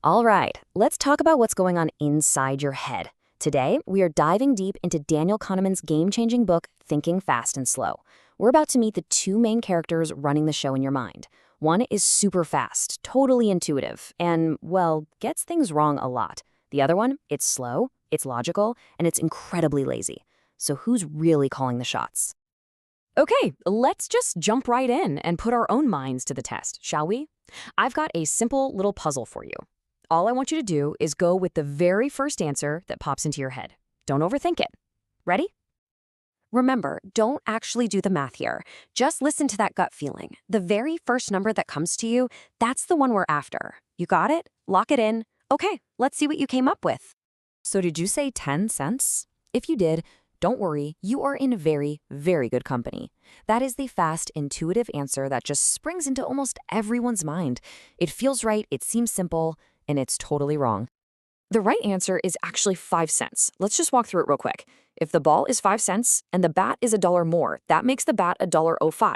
All right, let's talk about what's going on inside your head. Today, we are diving deep into Daniel Kahneman's game-changing book, Thinking Fast and Slow. We're about to meet the two main characters running the show in your mind. One is super fast, totally intuitive, and, well, gets things wrong a lot. The other one, it's slow, it's logical, and it's incredibly lazy. So who's really calling the shots? Okay, let's just jump right in and put our own minds to the test, shall we? I've got a simple little puzzle for you. All I want you to do is go with the very first answer that pops into your head. Don't overthink it. Ready? Remember, don't actually do the math here. Just listen to that gut feeling. The very first number that comes to you, that's the one we're after. You got it? Lock it in. Okay, let's see what you came up with. So did you say 10 cents? If you did, don't worry, you are in very, very good company. That is the fast, intuitive answer that just springs into almost everyone's mind. It feels right, it seems simple, and it's totally wrong. The right answer is actually 5 cents. Let's just walk through it real quick. If the ball is 5 cents and the bat is $1 more, that makes the bat $1.05.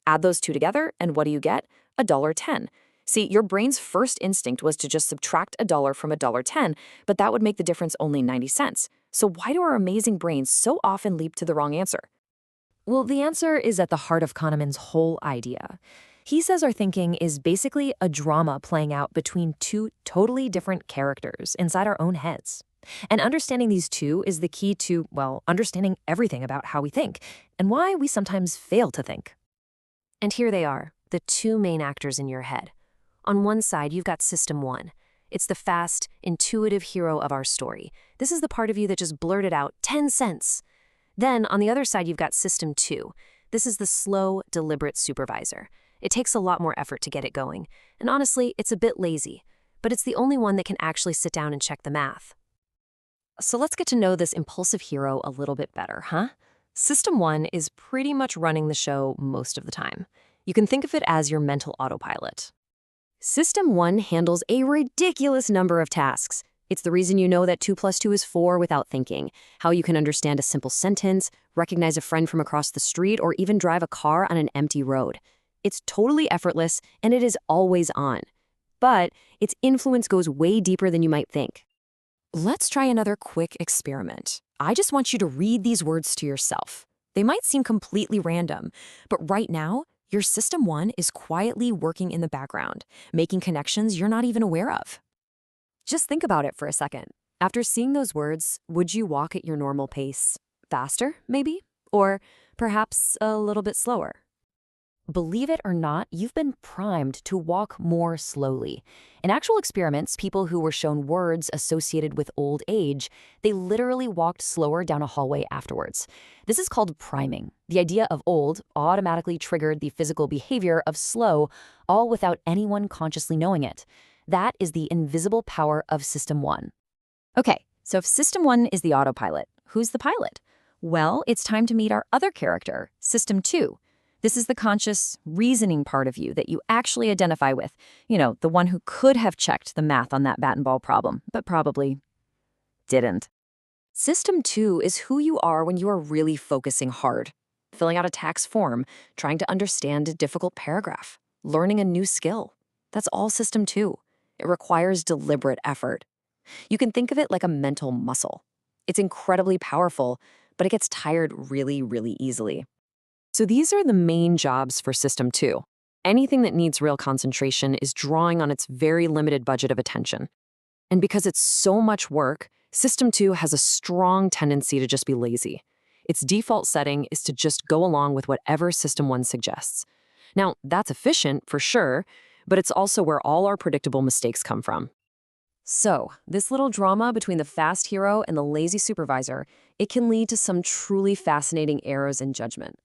Add those two together, and what do you get? $1.10. See, your brain's first instinct was to just subtract $1 from $1.10, but that would make the difference only 90 cents. So why do our amazing brains so often leap to the wrong answer? Well, the answer is at the heart of Kahneman's whole idea. He says our thinking is basically a drama playing out between two totally different characters inside our own heads. And understanding these two is the key to, well, understanding everything about how we think and why we sometimes fail to think. And here they are, the two main actors in your head. On one side, you've got System 1. It's the fast, intuitive hero of our story. This is the part of you that just blurted out 10 cents. Then, on the other side, you've got System 2. This is the slow, deliberate supervisor. It takes a lot more effort to get it going. And honestly, it's a bit lazy. But it's the only one that can actually sit down and check the math. So let's get to know this impulsive hero a little bit better, huh? System 1 is pretty much running the show most of the time. You can think of it as your mental autopilot. System 1 handles a ridiculous number of tasks. It's the reason you know that 2 plus 2 is 4 without thinking, how you can understand a simple sentence, recognize a friend from across the street, or even drive a car on an empty road. It's totally effortless, and it is always on. But its influence goes way deeper than you might think. Let's try another quick experiment. I just want you to read these words to yourself. They might seem completely random, but right now, your System 1 is quietly working in the background, making connections you're not even aware of. Just think about it for a second. After seeing those words, would you walk at your normal pace? Faster, maybe? Or perhaps a little bit slower? Believe it or not, you've been primed to walk more slowly. In actual experiments, people who were shown words associated with old age, they literally walked slower down a hallway afterwards. This is called priming. The idea of old automatically triggered the physical behavior of slow, all without anyone consciously knowing it. That is the invisible power of System 1. Okay, so if System 1 is the autopilot, who's the pilot? Well, it's time to meet our other character, System 2. This is the conscious, reasoning part of you that you actually identify with. You know, the one who could have checked the math on that bat and ball problem, but probably didn't. System 2 is who you are when you are really focusing hard. Filling out a tax form, trying to understand a difficult paragraph, learning a new skill. That's all System 2. It requires deliberate effort. You can think of it like a mental muscle. It's incredibly powerful, but it gets tired really, really easily. So these are the main jobs for System 2. Anything that needs real concentration is drawing on its very limited budget of attention. And because it's so much work, System 2 has a strong tendency to just be lazy. Its default setting is to just go along with whatever System 1 suggests. Now, that's efficient for sure, but it's also where all our predictable mistakes come from. So, this little drama between the fast hero and the lazy supervisor, it can lead to some truly fascinating errors in judgment.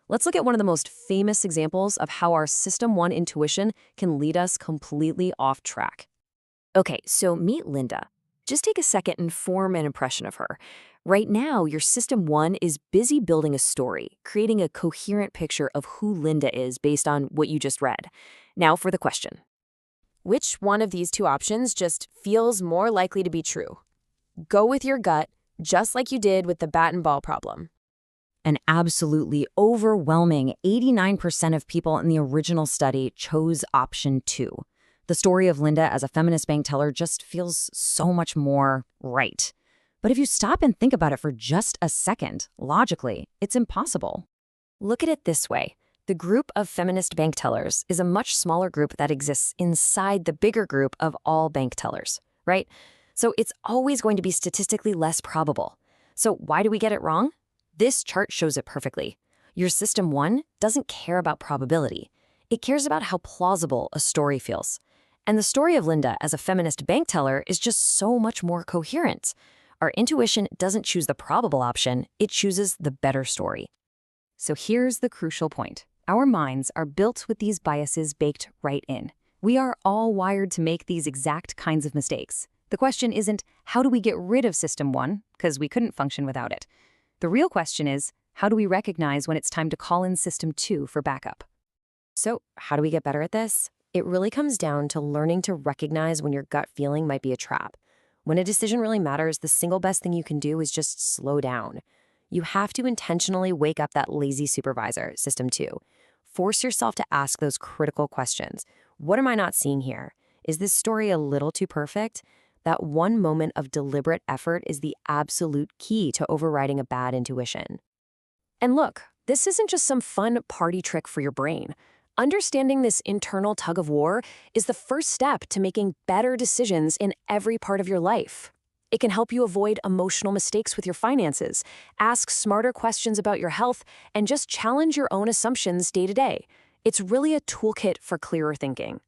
Let's look at one of the most famous examples of how our System 1 intuition can lead us completely off track. Okay, so meet Linda. Just take a second and form an impression of her. Right now, your System 1 is busy building a story, creating a coherent picture of who Linda is based on what you just read. Now for the question. Which one of these two options just feels more likely to be true? Go with your gut, just like you did with the bat and ball problem. An absolutely overwhelming 89% of people in the original study chose option 2. The story of Linda as a feminist bank teller just feels so much more right. But if you stop and think about it for just a second, logically, it's impossible. Look at it this way. The group of feminist bank tellers is a much smaller group that exists inside the bigger group of all bank tellers, right? So it's always going to be statistically less probable. So why do we get it wrong? This chart shows it perfectly. Your system 1 doesn't care about probability. It cares about how plausible a story feels. And the story of Linda as a feminist bank teller is just so much more coherent. Our intuition doesn't choose the probable option, it chooses the better story. So here's the crucial point. Our minds are built with these biases baked right in. We are all wired to make these exact kinds of mistakes. The question isn't, how do we get rid of System 1? Because we couldn't function without it. The real question is, how do we recognize when it's time to call in System 2 for backup? So how do we get better at this? It really comes down to learning to recognize when your gut feeling might be a trap. When a decision really matters, the single best thing you can do is just slow down. You have to intentionally wake up that lazy supervisor, System 2. Force yourself to ask those critical questions. What am I not seeing here? Is this story a little too perfect? That one moment of deliberate effort is the absolute key to overriding a bad intuition. And look, this isn't just some fun party trick for your brain. Understanding this internal tug of war is the first step to making better decisions in every part of your life. It can help you avoid emotional mistakes with your finances, ask smarter questions about your health, and just challenge your own assumptions day to day. It's really a toolkit for clearer thinking.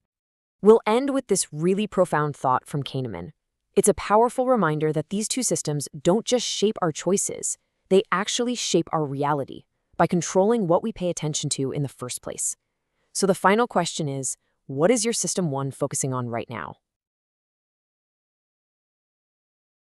We'll end with this really profound thought from Kahneman. It's a powerful reminder that these two systems don't just shape our choices, they actually shape our reality by controlling what we pay attention to in the first place. So the final question is, what is your System 1 focusing on right now?